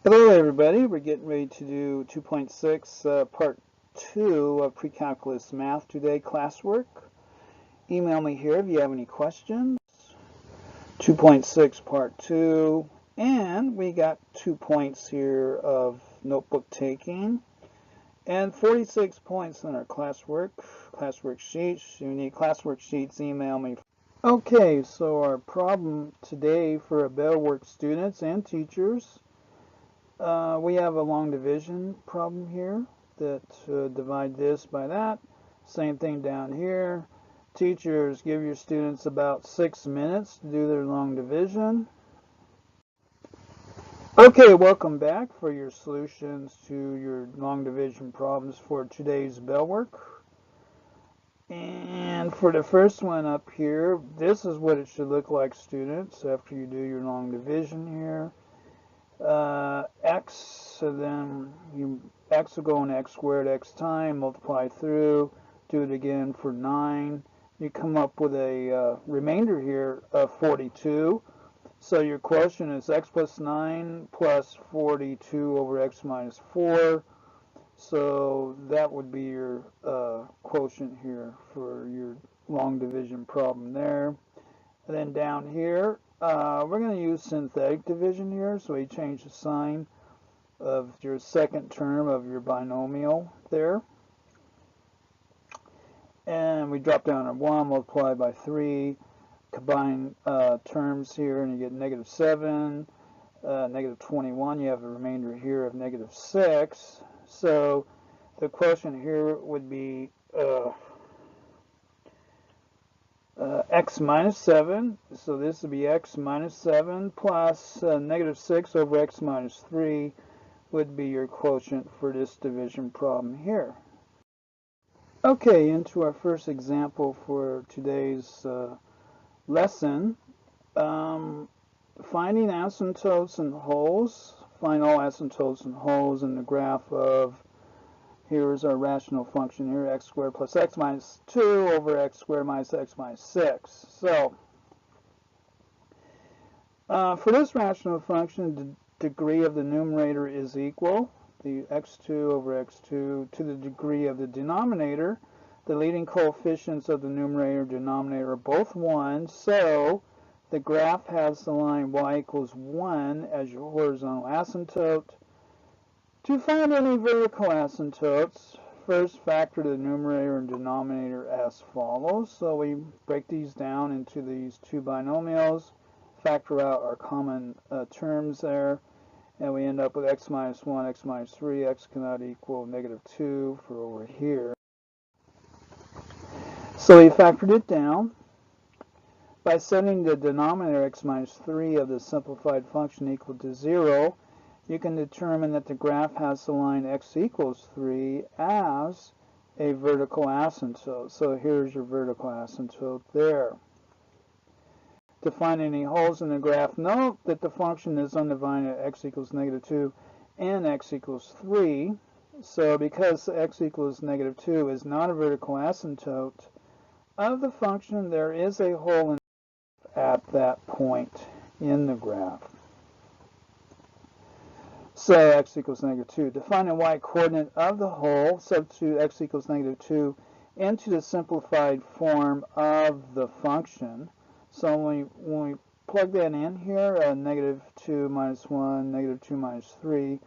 Hello everybody, we're getting ready to do 2.6 part 2 of pre-calculus math today classwork. Email me here if you have any questions. 2.6 part 2, and we got 2 points here of notebook taking and 46 points on our classwork sheets. If you need classwork sheets, email me. Okay, so our problem today for BellWorks students and teachers. We have a long division problem here that divide this by that. Same thing down here. Teachers, give your students about 6 minutes to do their long division. Okay, welcome back for your solutions to your long division problems for today's BellWork. And for the first one up here, this is what it should look like, students, after you do your long division here. X, so then x will go in x squared x time, multiply through, do it again for 9. You come up with a remainder here of 42. So your quotient is x plus 9 plus 42 over x minus 4. So that would be your quotient here for your long division problem there. And then down here, we're going to use synthetic division here, so we change the sign of your second term of your binomial there. And we drop down to 1, multiply by 3, combine terms here, and you get negative 7, negative 21. You have a remainder here of negative 6. So the quotient here would be x minus 7, so this would be x minus 7 plus negative 6 over x minus 3 would be your quotient for this division problem here. Okay, into our first example for today's lesson. Finding asymptotes and holes. Find all asymptotes and holes in the graph of, here's our rational function here, x squared plus x minus 2 over x squared minus x minus 6. So, for this rational function, the degree of the numerator is equal, the x2 over x2, to the degree of the denominator. The leading coefficients of the numerator and denominator are both 1, so the graph has the line y equals 1 as your horizontal asymptote. To find any vertical asymptotes, first factor the numerator and denominator as follows. So we break these down into these two binomials, factor out our common terms there, and we end up with x minus 1, x minus 3, x cannot equal negative 2 for over here. So we factored it down. By setting the denominator x minus 3 of the simplified function equal to 0, you can determine that the graph has the line x equals 3 as a vertical asymptote. So here's your vertical asymptote there. To find any holes in the graph, note that the function is undivided at x equals negative 2 and x equals 3. So because x equals negative 2 is not a vertical asymptote of the function, there is a hole in at that point in the graph. So x equals negative 2. To find the y-coordinate of the hole, substitute x equals negative 2 into the simplified form of the function. So when we plug that in here, negative 2 minus 1, negative 2 minus 3,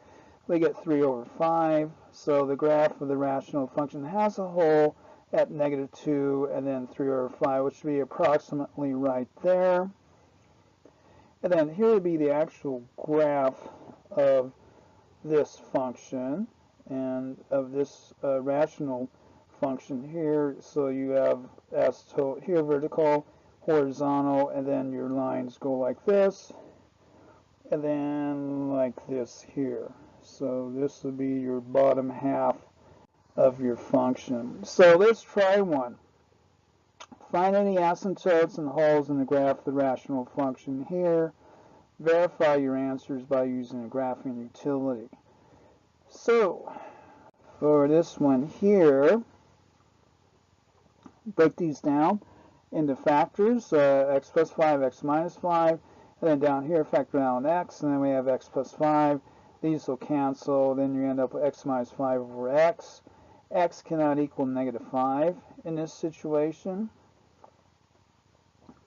we get 3 over 5. So the graph of the rational function has a hole at negative 2 and then 3 over 5, which would be approximately right there. And then here would be the actual graph of this function and of this rational function here. So you have asymptote here, vertical, horizontal, and then your lines go like this and then like this here. So this would be your bottom half of your function. So let's try one. Find any asymptotes and holes in the graph of the rational function here. Verify your answers by using a graphing utility. So for this one here, break these down into factors, x plus 5, x minus 5, and then down here factor out x, and then we have x plus 5. these will cancel, then you end up with x minus 5 over x. X cannot equal negative 5 in this situation.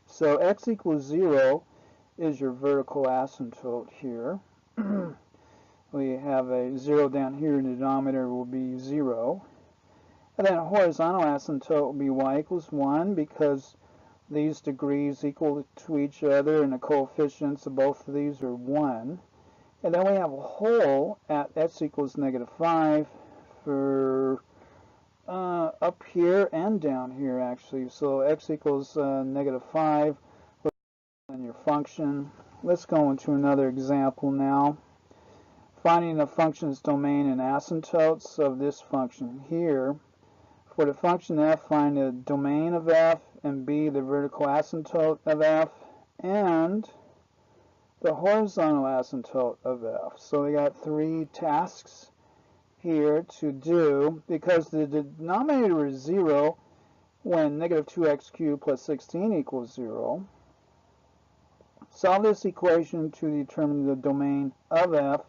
So x equals 0 is your vertical asymptote here. We have a 0 down here, the denominator will be 0. And then a horizontal asymptote will be y equals 1 because these degrees equal to each other and the coefficients of both of these are 1. And then we have a hole at x equals negative 5 for up here and down here actually. So x equals negative 5 and your function. Let's go into another example now. Finding the function's domain and asymptotes of this function here. For the function f, find the domain of f, and b, the vertical asymptote of f, and the horizontal asymptote of f. So we got 3 tasks here to do. Because the denominator is 0 when negative 2x cubed plus 16 equals 0. Solve this equation to determine the domain of f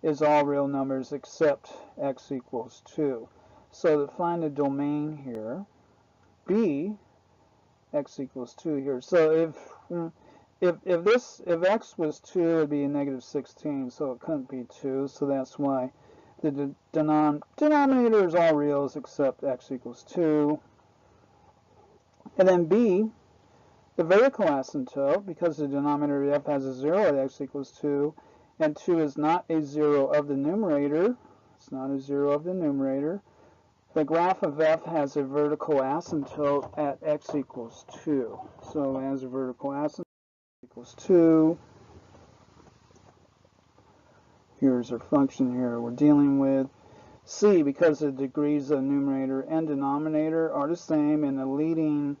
is all real numbers except x equals 2. So to find the domain here, b, x equals 2 here. So if x was 2, it would be a negative 16, so it couldn't be 2. So that's why the denominator is all reals except x equals 2. And then b, the vertical asymptote, because the denominator of f has a 0 at x equals 2, and 2 is not a 0 of the numerator. It's not a 0 of the numerator. The graph of f has a vertical asymptote at x equals 2. So it has a vertical asymptote equals 2. Here's our function here we're dealing with. C, because the degrees of numerator and denominator are the same, and the leading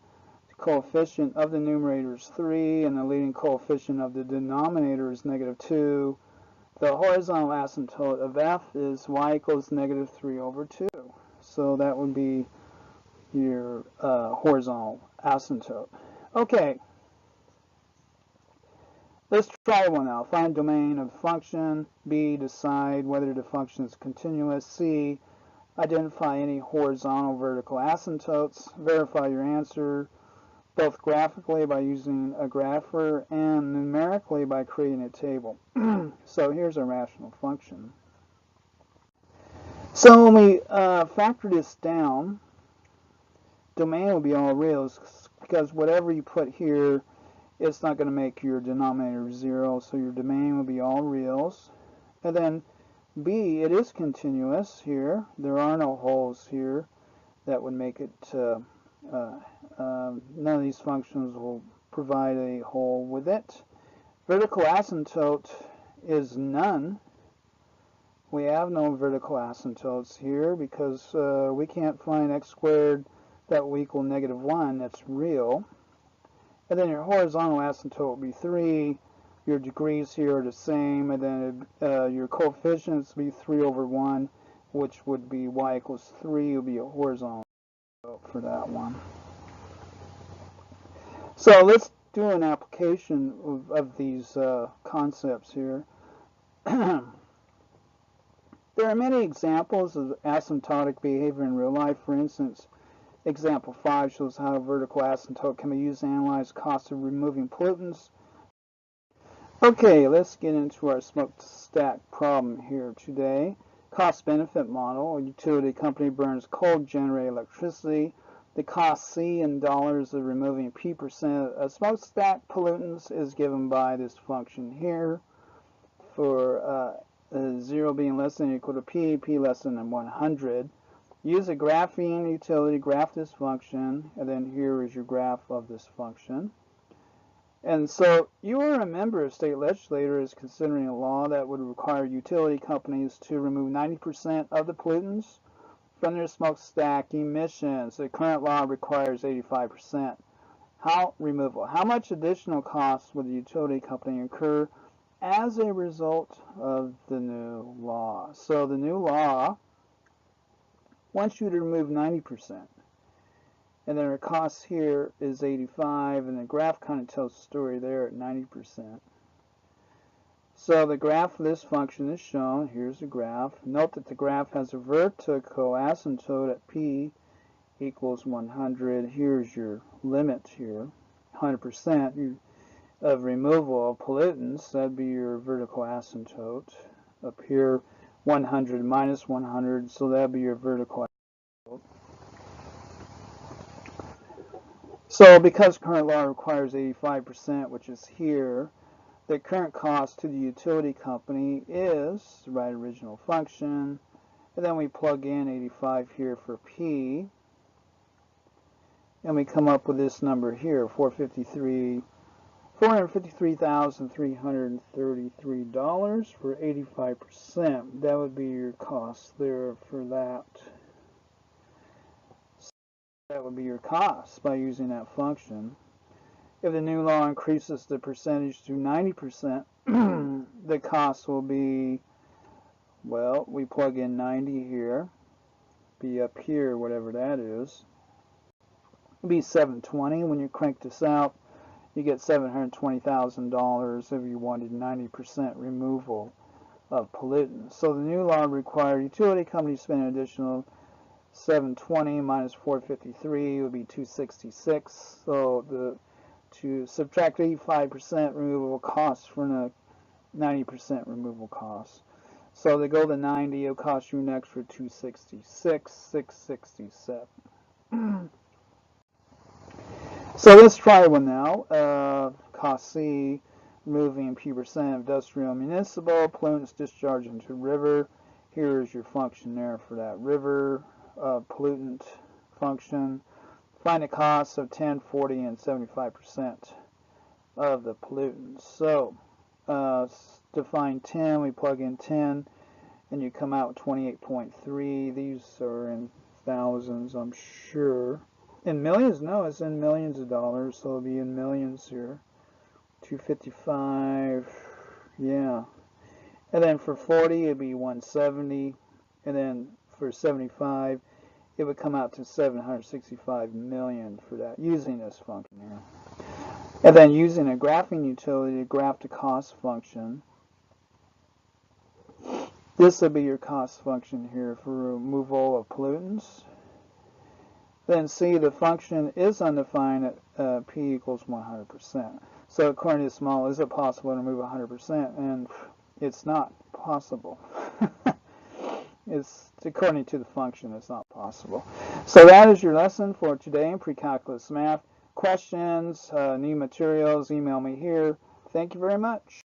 coefficient of the numerator is 3, and the leading coefficient of the denominator is negative 2. The horizontal asymptote of f is y equals negative 3 over 2. So that would be your horizontal asymptote. Okay, let's try one out. Find domain of function. B, decide whether the function is continuous. C, identify any horizontal vertical asymptotes. Verify your answer both graphically by using a grapher and numerically by creating a table. So here's a rational function. So when we factor this down, domain will be all reals because whatever you put here, it's not going to make your denominator 0, so your domain will be all reals. And then B, it is continuous here. There are no holes here that would make it, none of these functions will provide a hole with it. Vertical asymptote is none. We have no vertical asymptotes here because we can't find x squared that will equal negative 1. That's real. And then your horizontal asymptote will be 3. Your degrees here are the same. And then your coefficients will be 3 over 1, which would be y equals 3. Will be a horizontal asymptote for that one. So let's do an application of these concepts here. There are many examples of asymptotic behavior in real life. For instance, example 5 shows how a vertical asymptote can be used to analyze costs of removing pollutants. Okay, let's get into our smokestack problem here today. Cost-benefit model. A utility company burns coal to generate electricity. The cost C in dollars of removing P% of smokestack pollutants is given by this function here. For 0 being less than or equal to P, P less than 100. Use a graphing utility, graph this function, and then here is your graph of this function. And so you are a member of state legislature is considering a law that would require utility companies to remove 90% of the pollutants from their smokestack emissions. The current law requires 85%. How much additional costs would the utility company incur as a result of the new law? So the new law wants you to remove 90%. And then our cost here is 85, and the graph kind of tells the story there at 90%. So the graph of this function is shown. Here's the graph. Note that the graph has a vertical asymptote at p equals 100. Here's your limit here, 100% of removal of pollutants. That'd be your vertical asymptote. Up here, 100 minus 100, so that'd be your vertical asymptote. So because current law requires 85%, which is here, the current cost to the utility company is, write original function, and then we plug in 85 here for P, and we come up with this number here, $453,333 for 85%. That would be your cost there for that. So that would be your cost by using that function. If the new law increases the percentage to 90%, the cost will be, well, we plug in 90 here, be up here, whatever that is. It'll be 720. When you crank this out, you get $720,000 if you wanted 90% removal of pollutants. So the new law required utility companies to spend an additional 720 minus 453 would be 266. So to subtract 85% removable costs from the 90% removal costs. So they go to 90, it'll cost you an extra 266, 667. So let's try one now. Cost C, removing P% of industrial and municipal pollutants discharged into river. Here's your function there for that river pollutant function. Find the costs of 10, 40, and 75% of the pollutants. So to find 10, we plug in 10, and you come out with 28.3. These are in thousands, I'm sure. In millions? No, it's in millions of dollars, so it'll be in millions here. 255, yeah. And then for 40, it'd be 170, and then for 75, it would come out to 765 million for that, using this function here. And then using a graphing utility to graph the cost function, this would be your cost function here for removal of pollutants. Then see, the function is undefined at p equals 100%. So according to this model, is it possible to remove 100%? And it's not possible. It's according to the function, it's not possible. So that is your lesson for today in pre-calculus math. Questions, new materials, email me here. Thank you very much.